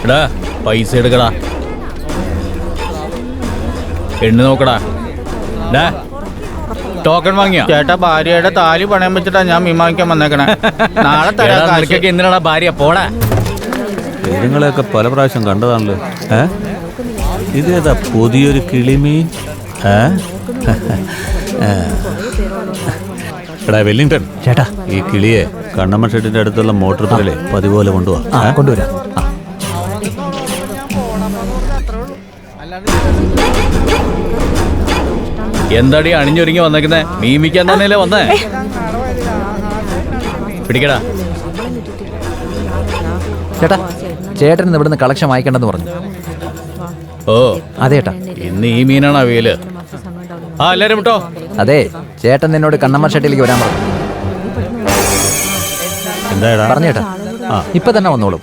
എടാ പൈസ എടുക്കടാ, എണ്ണി നോക്കടാ. ടോക്കൺ വാങ്ങിയ ചേട്ടാ ഭാര്യയുടെ താലി പണയം വെച്ചിട്ടാ ഞാൻ മീൻ വാങ്ങിക്കാൻ വന്നേക്കണേ. നാളെ തരാം. എന്തിനാടാ ഭാര്യ? പോടാ. നിങ്ങളെയൊക്കെ പല പ്രാവശ്യം കണ്ടതാണല്ലോ. ഇതേതാ പുതിയൊരു കിളിമീൻ? എടാ വെല്ലിംഗ്ടൺ ചേട്ടാ, ഈ കിളിയെ കണ്ണമ്മ ഷെഡിന്റെ അടുത്തുള്ള മോട്ടോർ പുരയിലെ പതിപോലെ കൊണ്ടുപോവാ. കൊണ്ടുവരാം. എന്താടി അണിഞ്ഞൊരുങ്ങി വന്നേക്കുന്നേ? മീമിക്കാൻ തന്നെയല്ലേ വന്നേ? പിടിക്കടാ. ചേട്ടാ, ചേട്ടൻ ഇന്ന് ഇവിടുന്ന് കളക്ഷൻ വാങ്ങിക്കണ്ടെന്ന് പറഞ്ഞു. ഓ അതെ ചേട്ടാ. ഇന്ന് ഈ മീനാണ് അവിയല്. ആ എല്ലാരും വിട്ടോ. അതെ, ചേട്ടൻ നിന്നോട് കണ്ണമ്മ ഷട്ടിലേക്ക് വരാൻ പറഞ്ഞു. എന്താ പറഞ്ഞു ചേട്ടാ, ഇപ്പൊ തന്നെ വന്നോളും.